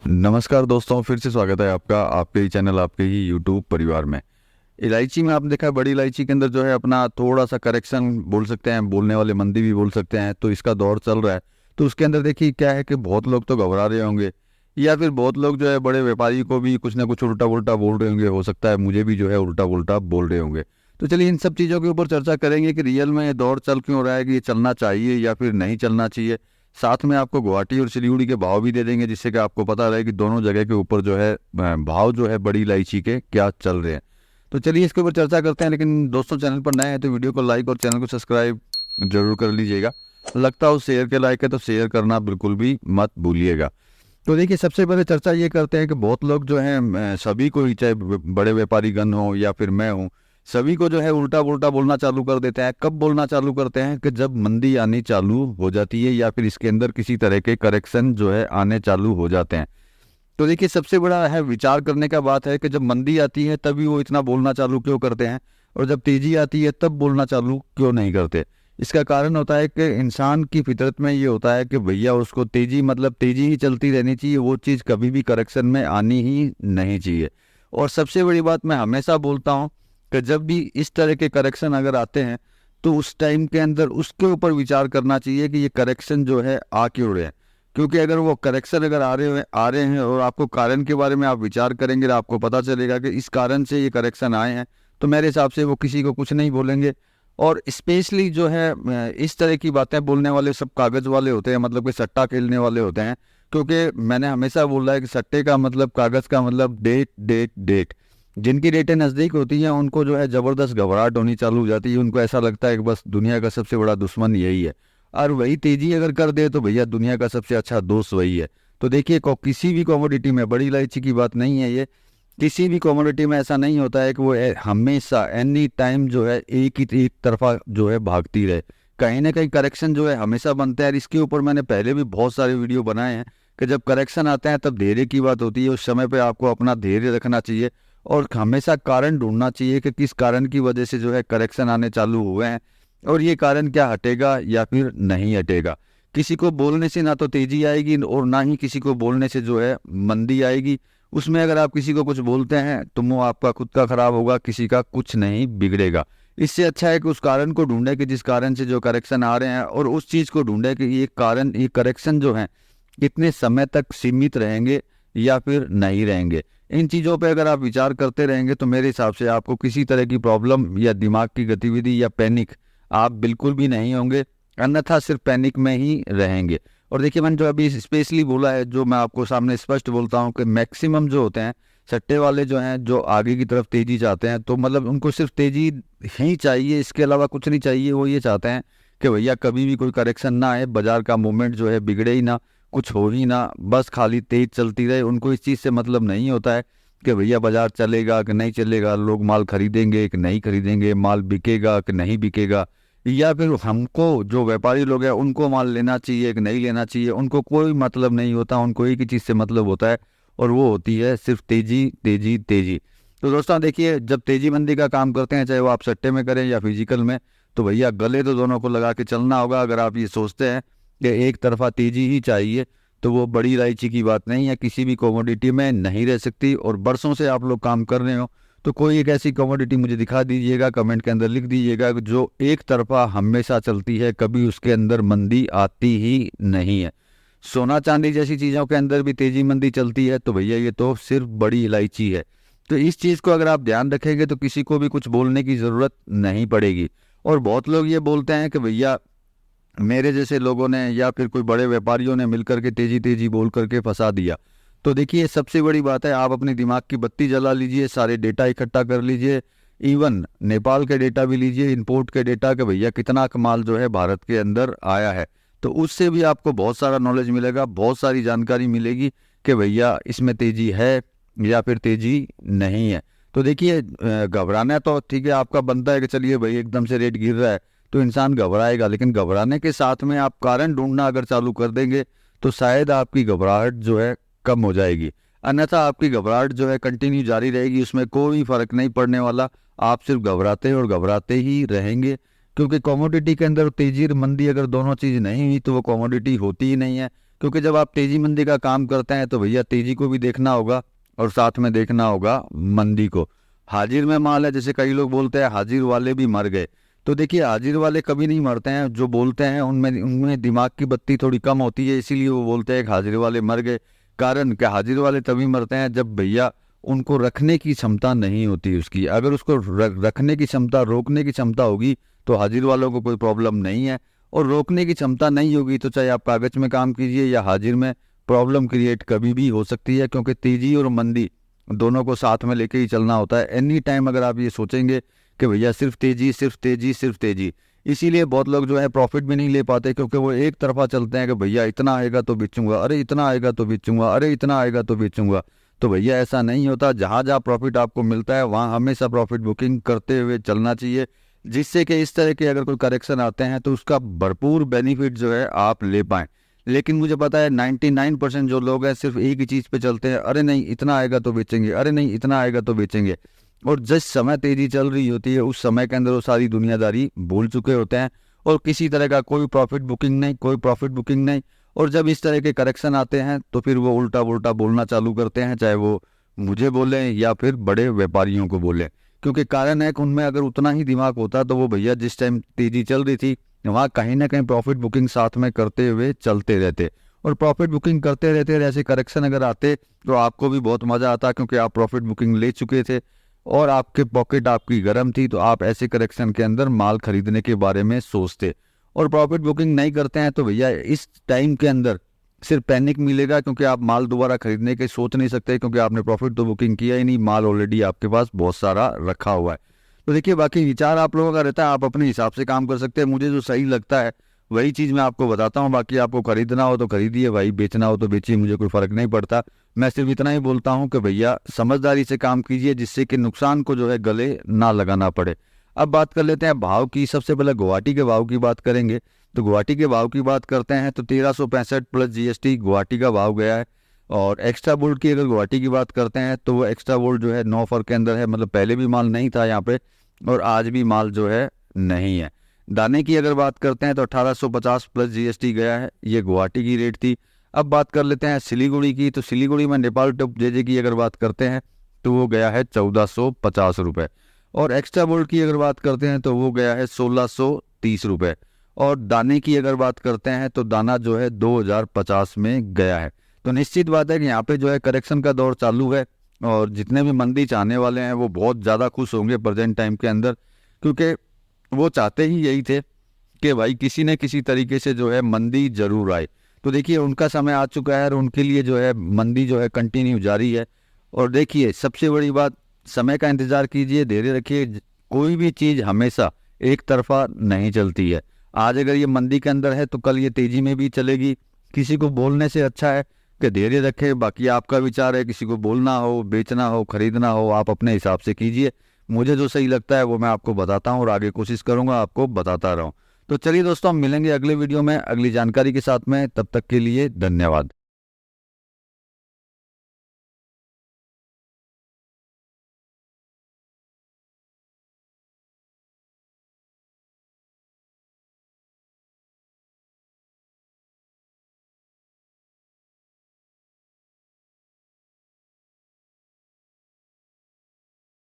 नमस्कार दोस्तों, फिर से स्वागत है आपका आपके ही चैनल आपके ही यूट्यूब परिवार में। इलायची में आपने देखा है, बड़ी इलायची के अंदर जो है अपना थोड़ा सा करेक्शन बोल सकते हैं, बोलने वाले मंदी भी बोल सकते हैं, तो इसका दौर चल रहा है। तो उसके अंदर देखिए क्या है कि बहुत लोग तो घबरा रहे होंगे, या फिर बहुत लोग जो है बड़े व्यापारी को भी कुछ ना कुछ उल्टा उल्टा बोल रहे होंगे। हो सकता है मुझे भी जो है उल्टा उल्टा बोल रहे होंगे। तो चलिए इन सब चीज़ों के ऊपर चर्चा करेंगे कि रियल में ये दौर चल क्यों रहा है, कि ये चलना चाहिए या फिर नहीं चलना चाहिए। साथ में आपको गुवाहाटी और सिलीगुड़ी के भाव भी दे देंगे, जिससे कि आपको पता रहे कि दोनों जगह के ऊपर जो है भाव जो है बड़ी इलायची के क्या चल रहे हैं। तो चलिए इसके ऊपर चर्चा करते हैं। लेकिन दोस्तों, चैनल पर नए हैं तो वीडियो को लाइक और चैनल को सब्सक्राइब जरूर कर लीजिएगा। लगता हो शेयर के लायक है तो शेयर करना बिल्कुल भी मत भूलिएगा। तो देखिए सबसे पहले चर्चा ये करते हैं कि बहुत लोग जो हैं सभी को ही, चाहे बड़े व्यापारी गण हो या फिर मैं हूँ, सभी को जो है उल्टा उल्टा बोलना चालू कर देते हैं। कब बोलना चालू करते हैं कि जब मंदी आनी चालू हो जाती है या फिर इसके अंदर किसी तरह के करेक्शन जो है आने चालू हो जाते हैं। तो देखिए सबसे बड़ा है विचार करने का बात है कि जब मंदी आती है तभी वो इतना बोलना चालू क्यों करते हैं, और जब तेजी आती है तब बोलना चालू क्यों नहीं करते। इसका कारण होता है कि इंसान की फितरत में ये होता है कि भैया उसको तेजी मतलब तेजी ही चलती रहनी चाहिए, वो चीज़ कभी भी करेक्शन में आनी ही नहीं चाहिए। और सबसे बड़ी बात मैं हमेशा बोलता हूँ कि जब भी इस तरह के करेक्शन अगर आते हैं तो उस टाइम के अंदर उसके ऊपर विचार करना चाहिए कि ये करेक्शन जो है आ क्यों रहे हैं। क्योंकि अगर वो करेक्शन अगर आ रहे हैं और आपको कारण के बारे में आप विचार करेंगे तो आपको पता चलेगा कि इस कारण से ये करेक्शन आए हैं, तो मेरे हिसाब से वो किसी को कुछ नहीं बोलेंगे। और स्पेशली जो है इस तरह की बातें बोलने वाले सब कागज वाले होते हैं, मतलब कि सट्टा खेलने वाले होते हैं। क्योंकि मैंने हमेशा बोला है कि सट्टे का मतलब, कागज का मतलब डेट डेट डेट। जिनकी डेटें नज़दीक होती हैं उनको जो है ज़बरदस्त घबराहट होनी चालू हो जाती है। उनको ऐसा लगता है कि बस दुनिया का सबसे बड़ा दुश्मन यही है, और वही तेजी अगर कर दे तो भैया दुनिया का सबसे अच्छा दोस्त वही है। तो देखिए किसी भी कमोडिटी में, बड़ी इलायची की बात नहीं है ये, किसी भी कमोडिटी में ऐसा नहीं होता है कि वो हमेशा एनी टाइम जो है एक तरफा जो है भागती रहे। कहीं ना कहीं करेक्शन जो है हमेशा बनता है। और इसके ऊपर मैंने पहले भी बहुत सारे वीडियो बनाए हैं कि जब करेक्शन आता है तब धैर्य की बात होती है। उस समय पे आपको अपना धैर्य रखना चाहिए और हमेशा कारण ढूंढना चाहिए कि किस कारण की वजह से जो है करेक्शन आने चालू हुए हैं, और ये कारण क्या हटेगा या फिर नहीं हटेगा। किसी को बोलने से ना तो तेजी आएगी और ना ही किसी को बोलने से जो है मंदी आएगी। उसमें अगर आप किसी को कुछ बोलते हैं तो वो आपका खुद का खराब होगा, किसी का कुछ नहीं बिगड़ेगा। इससे अच्छा है कि उस कारण को ढूंढे कि जिस कारण से जो करेक्शन आ रहे हैं, और उस चीज़ को ढूंढे कि ये कारण, ये करेक्शन जो है कितने समय तक सीमित रहेंगे या फिर नहीं रहेंगे। इन चीज़ों पे अगर आप विचार करते रहेंगे तो मेरे हिसाब से आपको किसी तरह की प्रॉब्लम या दिमाग की गतिविधि या पैनिक आप बिल्कुल भी नहीं होंगे, अन्यथा सिर्फ पैनिक में ही रहेंगे। और देखिए मैंने जो अभी स्पेशली बोला है, जो मैं आपको सामने स्पष्ट बोलता हूँ कि मैक्सिमम जो होते हैं सट्टे वाले जो हैं, जो आगे की तरफ तेजी चाहते हैं, तो मतलब उनको सिर्फ तेजी ही चाहिए, इसके अलावा कुछ नहीं चाहिए। वो ये चाहते हैं कि भैया कभी भी कोई करेक्शन ना आए, बाजार का मूवमेंट जो है बिगड़े ही ना, कुछ हो ही ना, बस खाली तेज चलती रहे। उनको इस चीज़ से मतलब नहीं होता है कि भैया बाजार चलेगा कि नहीं चलेगा, लोग माल खरीदेंगे कि नहीं खरीदेंगे, माल बिकेगा कि नहीं बिकेगा, या फिर हमको जो व्यापारी लोग हैं उनको माल लेना चाहिए कि नहीं लेना चाहिए। उनको कोई मतलब नहीं होता, उनको एक ही चीज़ से मतलब होता है, और वो होती है सिर्फ तेजी तेजी तेजी। तो दोस्तों देखिए, जब तेजी मंदी का काम करते हैं, चाहे वो आप सट्टे में करें या फिजिकल में, तो भैया गले तो दोनों को लगा के चलना होगा। अगर आप ये सोचते हैं कि एक तरफा तेजी ही चाहिए, तो वो बड़ी इलायची की बात नहीं है, किसी भी कमोडिटी में नहीं रह सकती। और बरसों से आप लोग काम कर रहे हो तो कोई एक ऐसी कमोडिटी मुझे दिखा दीजिएगा, कमेंट के अंदर लिख दीजिएगा, जो एक तरफा हमेशा चलती है, कभी उसके अंदर मंदी आती ही नहीं है। सोना चांदी जैसी चीज़ों के अंदर भी तेजी मंदी चलती है, तो भैया ये तो सिर्फ बड़ी इलायची है। तो इस चीज़ को अगर आप ध्यान रखेंगे तो किसी को भी कुछ बोलने की ज़रूरत नहीं पड़ेगी। और बहुत लोग ये बोलते हैं कि भैया मेरे जैसे लोगों ने या फिर कोई बड़े व्यापारियों ने मिलकर के तेजी तेजी बोल करके फंसा दिया। तो देखिए सबसे बड़ी बात है, आप अपने दिमाग की बत्ती जला लीजिए, सारे डेटा इकट्ठा कर लीजिए, इवन नेपाल के डेटा भी लीजिए, इंपोर्ट के डेटा, कि भैया कितना माल जो है भारत के अंदर आया है। तो उससे भी आपको बहुत सारा नॉलेज मिलेगा, बहुत सारी जानकारी मिलेगी कि भैया इसमें तेजी है या फिर तेजी नहीं है। तो देखिए घबराना तो ठीक है, आपका बनता है कि चलिए भाई एकदम से रेट गिर रहा है तो इंसान घबराएगा, लेकिन घबराने के साथ में आप कारण ढूंढना अगर चालू कर देंगे तो शायद आपकी घबराहट जो है कम हो जाएगी। अन्यथा आपकी घबराहट जो है कंटिन्यू जारी रहेगी, उसमें कोई फर्क नहीं पड़ने वाला। आप सिर्फ घबराते और घबराते ही रहेंगे, क्योंकि कमोडिटी के अंदर तेजी और मंदी अगर दोनों चीज़ नहीं हुई तो वो कमोडिटी होती ही नहीं है। क्योंकि जब आप तेजी मंदी का काम करते हैं तो भैया तेजी को भी देखना होगा और साथ में देखना होगा मंदी को। हाजिर में माल है, जैसे कई लोग बोलते हैं हाजिर वाले भी मर गए, तो देखिए हाजिर वाले कभी नहीं मरते हैं। जो बोलते हैं उनमें उनमें दिमाग की बत्ती थोड़ी कम होती है, इसीलिए वो बोलते हैं कि हाजिर वाले मर गए। कारण क्या, हाजिर वाले तभी मरते हैं जब भैया उनको रखने की क्षमता नहीं होती उसकी। अगर उसको रखने की क्षमता, रोकने की क्षमता होगी तो हाजिर वालों को कोई प्रॉब्लम नहीं है। और रोकने की क्षमता नहीं होगी तो चाहे आप कागज में काम कीजिए या हाजिर में, प्रॉब्लम क्रिएट कभी भी हो सकती है। क्योंकि तेजी और मंदी दोनों को साथ में लेके ही चलना होता है। एनी टाइम अगर आप ये सोचेंगे कि भैया सिर्फ तेजी सिर्फ तेजी सिर्फ तेजी, इसीलिए बहुत लोग जो है प्रॉफिट भी नहीं ले पाते, क्योंकि वो एक तरफा चलते हैं कि भैया इतना आएगा तो बेचूंगा, अरे इतना आएगा तो बेचूंगा, अरे इतना आएगा तो बेचूंगा। तो भैया ऐसा नहीं होता। जहाँ जहाँ प्रॉफिट आपको मिलता है वहाँ हमेशा प्रॉफिट बुकिंग करते हुए चलना चाहिए, जिससे कि इस तरह के अगर कोई करेक्शन आते हैं तो उसका भरपूर बेनिफिट जो है आप ले पाएं। लेकिन मुझे पता है 99% जो लोग हैं सिर्फ एक ही चीज़ पे चलते हैं, अरे नहीं इतना आएगा तो बेचेंगे, अरे नहीं इतना आएगा तो बेचेंगे। और जिस समय तेजी चल रही होती है उस समय के अंदर वो सारी दुनियादारी भूल चुके होते हैं और किसी तरह का कोई प्रॉफिट बुकिंग नहीं, कोई प्रॉफिट बुकिंग नहीं। और जब इस तरह के करेक्शन आते हैं तो फिर वो उल्टा उल्टा बोलना चालू करते हैं, चाहे वो मुझे बोलें या फिर बड़े व्यापारियों को बोलें। क्योंकि कारण है कि उनमें अगर उतना ही दिमाग होता तो वो भैया जिस टाइम तेजी चल रही थी वहाँ कहीं ना कहीं प्रॉफिट बुकिंग साथ में करते हुए चलते रहते। और प्रॉफिट बुकिंग करते रहते, ऐसे करेक्शन अगर आते तो आपको भी बहुत मज़ा आता, क्योंकि आप प्रॉफिट बुकिंग ले चुके थे और आपके पॉकेट आपकी गर्म थी, तो आप ऐसे करेक्शन के अंदर माल खरीदने के बारे में सोचते। और प्रॉफिट बुकिंग नहीं करते हैं तो भैया इस टाइम के अंदर सिर्फ पैनिक मिलेगा, क्योंकि आप माल दोबारा खरीदने के सोच नहीं सकते, क्योंकि आपने प्रॉफिट तो बुकिंग किया ही नहीं, माल ऑलरेडी आपके पास बहुत सारा रखा हुआ है। तो देखिए बाकी विचार आप लोगों का रहता है, आप अपने हिसाब से काम कर सकते हैं। मुझे जो सही लगता है वही चीज़ मैं आपको बताता हूँ। बाकी आपको खरीदना हो तो खरीदिए भाई, बेचना हो तो बेचिए, मुझे कोई फ़र्क नहीं पड़ता। मैं सिर्फ इतना ही बोलता हूँ कि भैया समझदारी से काम कीजिए, जिससे कि नुकसान को जो है गले ना लगाना पड़े। अब बात कर लेते हैं भाव की। सबसे पहले गुवाहाटी के भाव की बात करेंगे। तो गुवाहाटी के भाव की बात करते हैं तो 1365 प्लस जीएसटी गुवाहाटी का भाव गया है। और एक्स्ट्रा बोल्ट की अगर गुवाहाटी की बात करते हैं तो वो एक्स्ट्रा बोल्ट जो है 9 ऑफर के अंदर है, मतलब पहले भी माल नहीं था यहाँ पे और आज भी माल जो है नहीं है। दाने की अगर बात करते हैं तो 1850 प्लस जीएसटी गया है, ये गुवाहाटी की रेट थी। अब बात कर लेते हैं सिलीगुड़ी की। तो सिलीगुड़ी में नेपाल टॉप जेजे की अगर बात करते हैं तो वो गया है 1450 रुपये। और एक्स्ट्रा बोल्ट की अगर बात करते हैं तो वो गया है 1630 रुपये। और दाने की अगर बात करते हैं तो दाना जो है 2050 में गया है। तो निश्चित बात है कि यहाँ पे जो है करेक्शन का दौर चालू है और जितने भी मंदी चाहने वाले हैं वो बहुत ज़्यादा खुश होंगे प्रेजेंट टाइम के अंदर, क्योंकि वो चाहते ही यही थे कि भाई किसी न किसी तरीके से जो है मंदी जरूर आए। तो देखिए उनका समय आ चुका है और उनके लिए जो है मंदी जो है कंटिन्यू जारी है। और देखिए सबसे बड़ी बात, समय का इंतज़ार कीजिए, धैर्य रखिए। कोई भी चीज़ हमेशा एक तरफा नहीं चलती है। आज अगर ये मंदी के अंदर है तो कल ये तेजी में भी चलेगी। किसी को बोलने से अच्छा है कि धैर्य रखें। बाकी आपका विचार है, किसी को बोलना हो, बेचना हो, खरीदना हो, आप अपने हिसाब से कीजिए। मुझे जो सही लगता है वो मैं आपको बताता हूँ और आगे कोशिश करूँगा आपको बताता रहूँ। तो चलिए दोस्तों, हम मिलेंगे अगले वीडियो में अगली जानकारी के साथ में। तब तक के लिए धन्यवाद।